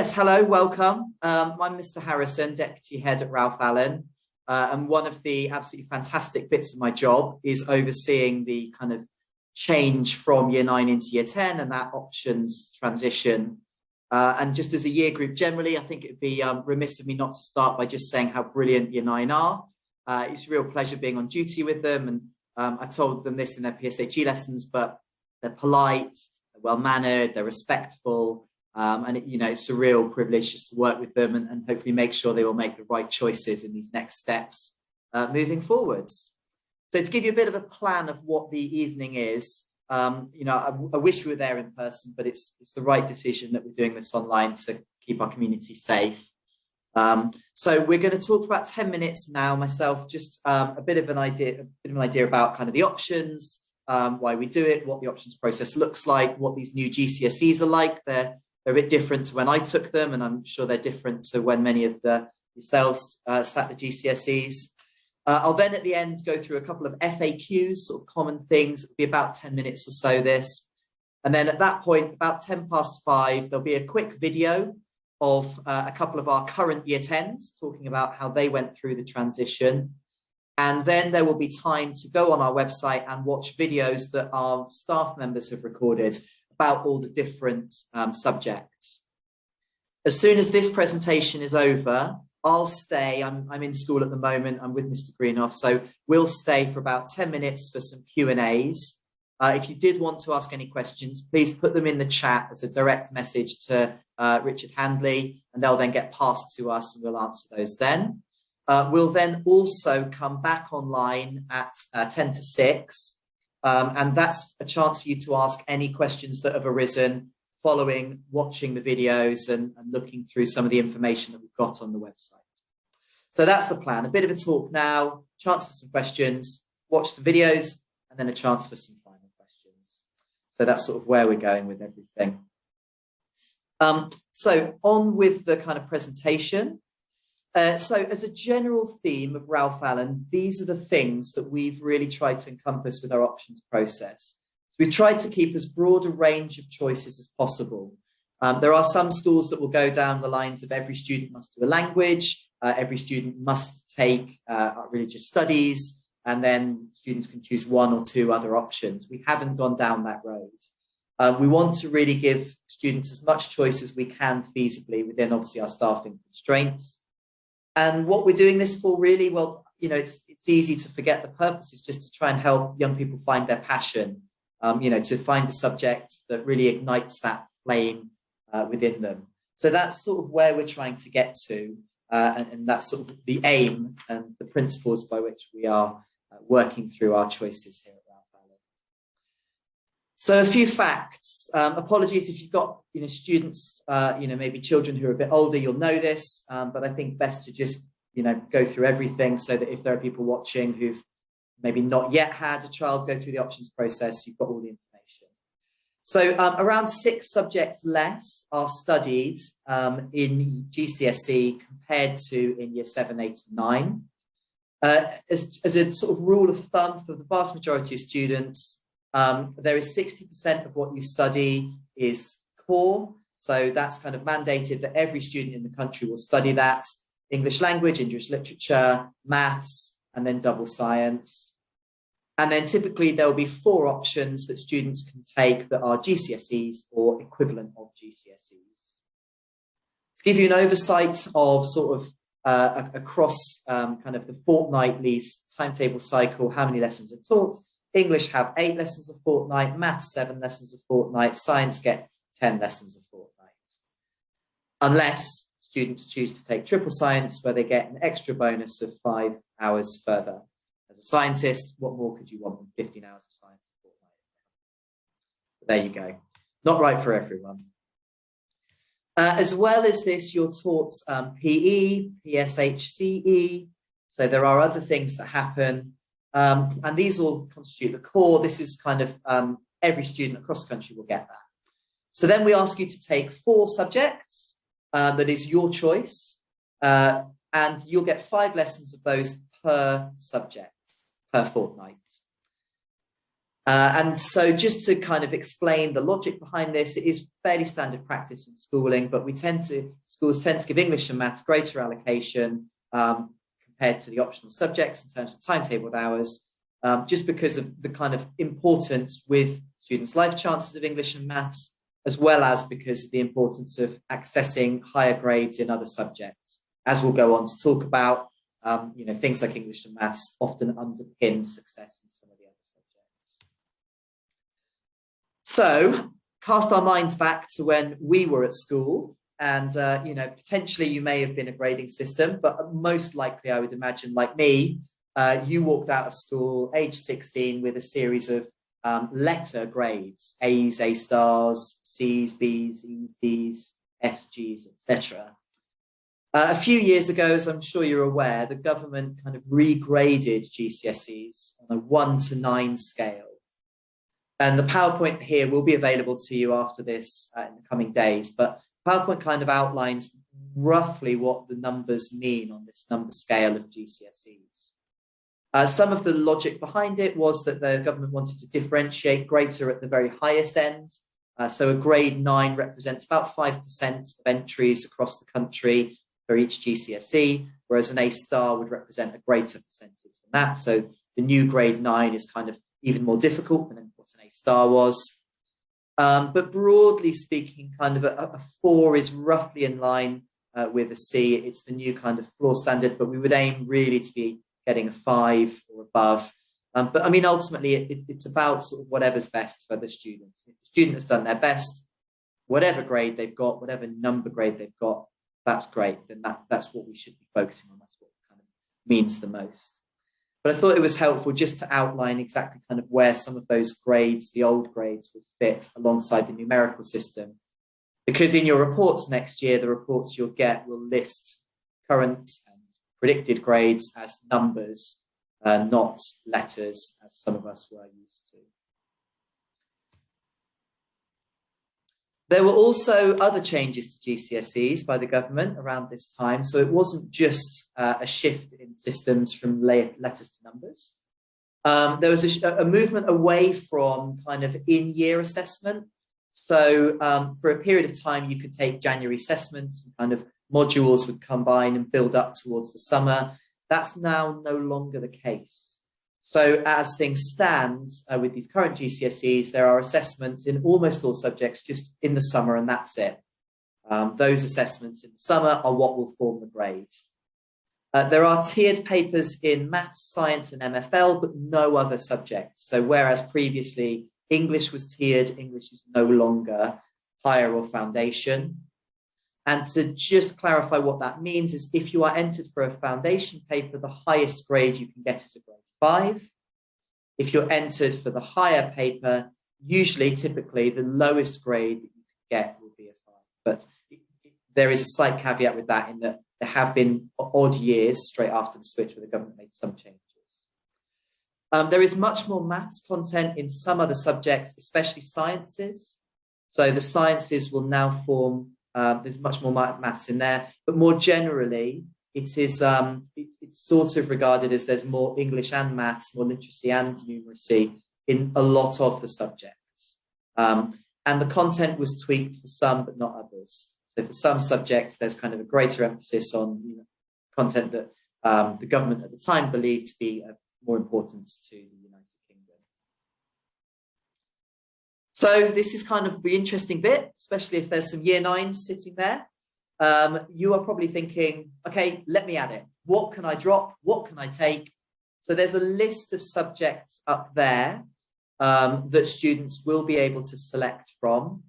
Yes, hello, welcome. I'm Mr. Harrison, Deputy Head at Ralph Allen. And one of the absolutely fantastic bits of my job is overseeing the kind of change from Year 9 into Year 10 and that options transition. And just as a year group generally, I think it'd be remiss of me not to start by just saying how brilliant Year 9 are. It's a real pleasure being on duty with them. And I told them this in their PSHE lessons, but they're polite, they're well-mannered, they're respectful. It's a real privilege just to work with them and hopefully make sure they will make the right choices in these next steps moving forwards. So to give you a bit of a plan of what the evening is, I wish we were there in person, but it's the right decision that we're doing this online to keep our community safe. So we're going to talk for about 10 minutes now, myself, just a bit of an idea about kind of the options, why we do it, what the options process looks like, what these new GCSEs are like. They're a bit different to when I took them, and I'm sure they're different to when many of yourselves sat the GCSEs. I'll then at the end go through a couple of FAQs, sort of common things. It'll be about 10 minutes or so this. And then at that point, about 5:10, there'll be a quick video of a couple of our current Year 10s talking about how they went through the transition. And then there will be time to go on our website and watch videos that our staff members have recorded about all the different subjects. As soon as this presentation is over, I'll stay. I'm in school at the moment. I'm with Mr. Greenoff, so we'll stay for about 10 minutes for some Q&As. If you did want to ask any questions, please put them in the chat as a direct message to Richard Handley, and they'll then get passed to us and we'll answer those then. We'll then also come back online at 10 to 6. And that's a chance for you to ask any questions that have arisen following watching the videos and looking through some of the information that we've got on the website. So that's the plan. A bit of a talk now, chance for some questions, watch some videos, and then a chance for some final questions. So that's sort of where we're going with everything. So on with the kind of presentation. So as a general theme of Ralph Allen, these are the things that we've really tried to encompass with our options process. So we've tried to keep as broad a range of choices as possible. There are some schools that will go down the lines of every student must do a language, every student must take religious studies, and then students can choose one or two other options. We haven't gone down that road. We want to really give students as much choice as we can feasibly within obviously our staffing constraints. And what we're doing this for really, well, it's easy to forget the purpose. It's just to try and help young people find their passion, to find the subject that really ignites that flame within them. So that's sort of where we're trying to get to. And that's sort of the aim and the principles by which we are working through our choices here at Ralph Allen. So a few facts. Apologies if you've got students, maybe children who are a bit older, you'll know this, but I think best to just go through everything so that if there are people watching who've maybe not yet had a child go through the options process, you've got all the information. So around 6 subjects less are studied in GCSE compared to in Year 7, 8 and 9. As a sort of rule of thumb for the vast majority of students, there is 60% of what you study is core. So that's kind of mandated that every student in the country will study that. English language, English literature, maths, and then double science. And then typically there will be 4 options that students can take that are GCSEs or equivalent of GCSEs. To give you an oversight of sort of across kind of the fortnightly timetable cycle, how many lessons are taught. English have 8 lessons a fortnight, maths 7 lessons a fortnight, science get 10 lessons a fortnight. Unless students choose to take triple science, where they get an extra bonus of 5 hours further. As a scientist, what more could you want than 15 hours of science a fortnight? But there you go. Not right for everyone. As well as this, you're taught PE, PSHCE. So there are other things that happen. And these all constitute the core. This is kind of every student across the country will get that. So then we ask you to take 4 subjects. That is your choice. And you'll get 5 lessons of those per subject, per fortnight. And so just to kind of explain the logic behind this, it is fairly standard practice in schooling, but schools tend to give English and maths greater allocation compared to the optional subjects in terms of timetabled hours, just because of the kind of importance with students' life chances of English and maths, as well as because of the importance of accessing higher grades in other subjects. As we'll go on to talk about, things like English and maths often underpin success in some of the other subjects. So cast our minds back to when we were at school, and potentially you may have been a grading system, but most likely I would imagine, like me, you walked out of school age 16 with a series of letter grades: A's, A stars, C's, B's, E's, D's, F's, G's, etc. A few years ago, as I'm sure you're aware, the government kind of regraded GCSEs on a 1 to 9 scale. And the PowerPoint here will be available to you after this in the coming days, but PowerPoint kind of outlines roughly what the numbers mean on this number scale of GCSEs. Some of the logic behind it was that the government wanted to differentiate greater at the very highest end. So a grade 9 represents about 5% of entries across the country for each GCSE, whereas an A star would represent a greater percentage than that. So the new grade 9 is kind of even more difficult than what an A star was. But broadly speaking, kind of a 4 is roughly in line with a C. It's the new kind of floor standard, but we would aim really to be getting a 5 or above. But I mean, ultimately, it's about sort of whatever's best for the students. If the student has done their best, whatever grade they've got, whatever number grade they've got, that's great. Then that's what we should be focusing on. That's what kind of means the most. But I thought it was helpful just to outline exactly kind of where some of those grades, the old grades, would fit alongside the numerical system. Because in your reports next year, the reports you'll get will list current and predicted grades as numbers, not letters, as some of us were used to. There were also other changes to GCSEs by the government around this time. So it wasn't just a shift in systems from letters to numbers. There was a movement away from kind of in-year assessment. So for a period of time, you could take January assessments and kind of modules would combine and build up towards the summer. That's now no longer the case. So as things stand with these current GCSEs, there are assessments in almost all subjects just in the summer, and that's it. Those assessments in the summer are what will form the grades. There are tiered papers in maths, science, and MFL, but no other subjects. So whereas previously English was tiered, English is no longer higher or foundation. And to just clarify what that means is if you are entered for a foundation paper, the highest grade you can get is a grade 5. If you're entered for the higher paper, typically the lowest grade that you can get will be a 5. But there is a slight caveat with that in that there have been odd years straight after the switch where the government made some changes. There is much more maths content in some other subjects, especially sciences. So the sciences will now form, there's much more maths in there, but more generally, it's sort of regarded as there's more English and maths, more literacy and numeracy in a lot of the subjects. And the content was tweaked for some, but not others. So for some subjects, there's kind of a greater emphasis on content that the government at the time believed to be of more importance to the United Kingdom. So this is kind of the interesting bit, especially if there's some year 9s sitting there. You are probably thinking, okay, let me add it. What can I drop? What can I take? So there's a list of subjects up there that students will be able to select from.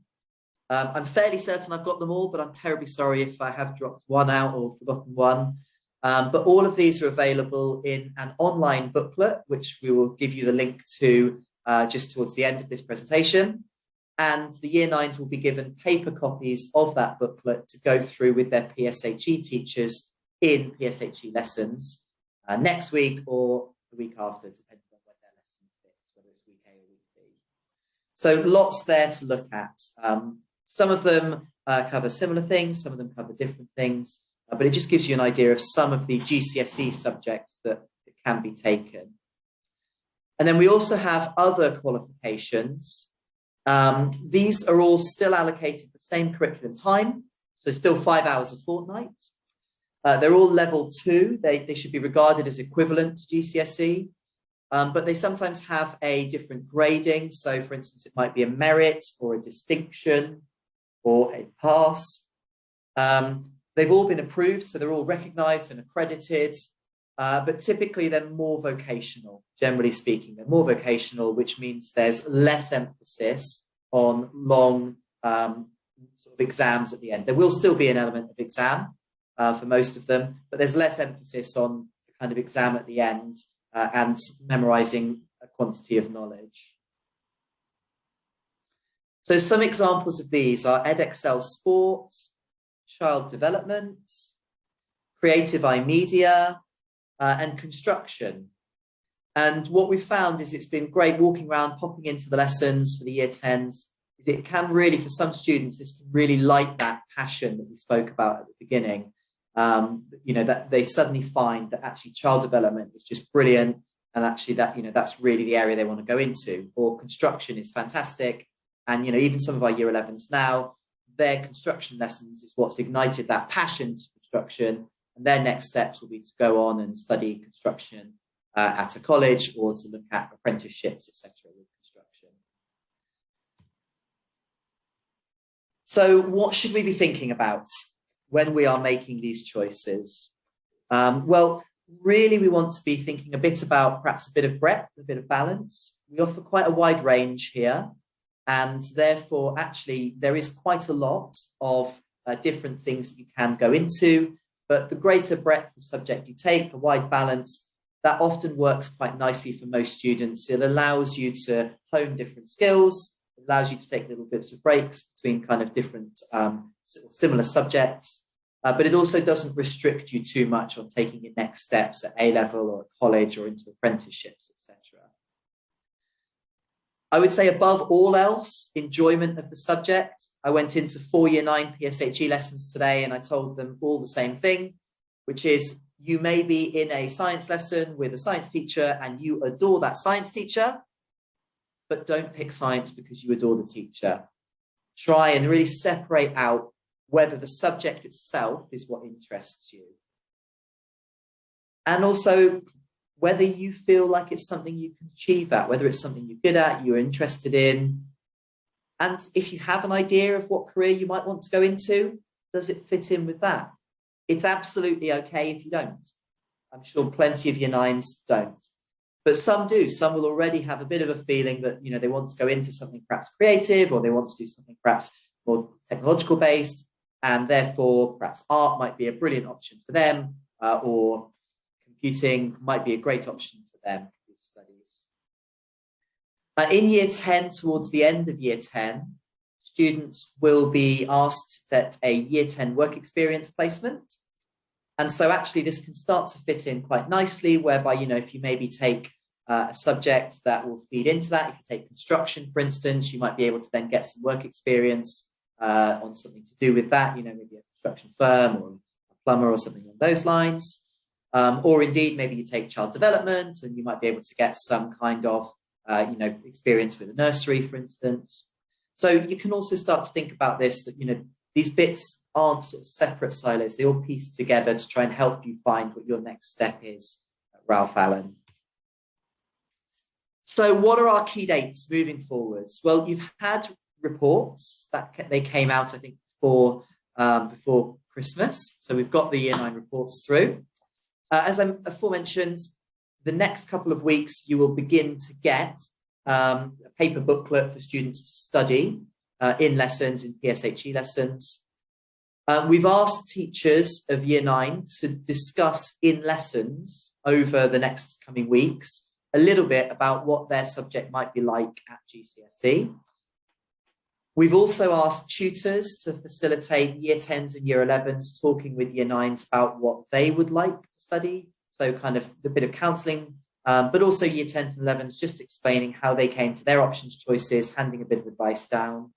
I'm fairly certain I've got them all, but I'm terribly sorry if I have dropped one out or forgotten one. But all of these are available in an online booklet, which we will give you the link to just towards the end of this presentation. And the year 9s will be given paper copies of that booklet to go through with their PSHE teachers in PSHE lessons next week or the week after, depending on when their lesson fits, whether it's week A or week B. So lots there to look at. Some of them cover similar things, some of them cover different things, but it just gives you an idea of some of the GCSE subjects that can be taken. And then we also have other qualifications. These are all still allocated the same curriculum time, so still 5 hours a fortnight. They're all level 2. They should be regarded as equivalent to GCSE, but they sometimes have a different grading. So for instance, it might be a merit or a distinction or a pass. They've all been approved, so they're all recognised and accredited, but typically they're more vocational, generally speaking. They're more vocational, which means there's less emphasis on long sort of exams at the end. There will still be an element of exam for most of them, but there's less emphasis on the kind of exam at the end and memorising a quantity of knowledge. So some examples of these are Edexcel Sport, Child Development, Creative iMedia, and Construction. And what we've found is it's been great walking around, popping into the lessons for the year 10s. Is it can really, for some students, this can really light that passion that we spoke about at the beginning. You know, that they suddenly find that actually child development is just brilliant. And actually that, you know, that's really the area they want to go into. Or construction is fantastic. And, you know, even some of our year 11s now, their construction lessons is what's ignited that passion to construction. And their next steps will be to go on and study construction at a college or to look at apprenticeships, etc. with construction. So what should we be thinking about when we are making these choices? Well, really, we want to be thinking a bit about perhaps a bit of breadth, a bit of balance. We offer quite a wide range here. And therefore, actually, there is quite a lot of different things that you can go into. But the greater breadth of subject you take, a wide balance, that often works quite nicely for most students. It allows you to hone different skills. It allows you to take little bits of breaks between kind of different similar subjects. But it also doesn't restrict you too much on taking your next steps at A-level or at college or into apprenticeships, etc. I would say above all else, enjoyment of the subject. I went into 4 year 9 PSHE lessons today and I told them all the same thing, which is you may be in a science lesson with a science teacher and you adore that science teacher, but don't pick science because you adore the teacher. Try and really separate out whether the subject itself is what interests you. And also, whether you feel like it's something you can achieve at, whether it's something you're good at, you're interested in. And if you have an idea of what career you might want to go into, does it fit in with that? It's absolutely okay if you don't. I'm sure plenty of year 9s don't. But some do. Some will already have a bit of a feeling that, you know, they want to go into something perhaps creative, or they want to do something perhaps more technological based, and therefore perhaps art might be a brilliant option for them, or computing might be a great option for them, computer studies. In year 10, towards the end of year 10, students will be asked to get a year 10 work experience placement. And so actually this can start to fit in quite nicely, whereby, you know, if you maybe take a subject that will feed into that, if you take construction, for instance, you might be able to then get some work experience on something to do with that, you know, maybe a construction firm or a plumber or something along those lines. Or indeed, maybe you take child development and you might be able to get some kind of, you know, experience with a nursery, for instance. So you can also start to think about this, that, you know, these bits aren't sort of separate silos. They all piece together to try and help you find what your next step is at Ralph Allen. So what are our key dates moving forwards? Well, you've had reports that they came out, I think, before Christmas. So we've got the year 9 reports through. As I aforementioned, the next couple of weeks, you will begin to get a paper booklet for students to study in lessons, in PSHE lessons. We've asked teachers of year 9 to discuss in lessons over the next coming weeks a little bit about what their subject might be like at GCSE. We've also asked tutors to facilitate year 10s and year 11s talking with year 9s about what they would like to study. So kind of a bit of counselling, but also year 10s and 11s just explaining how they came to their options choices, handing a bit of advice down.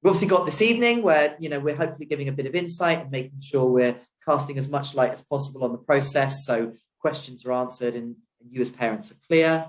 We've obviously got this evening where, you know, we're hopefully giving a bit of insight and making sure we're casting as much light as possible on the process so questions are answered and you as parents are clear.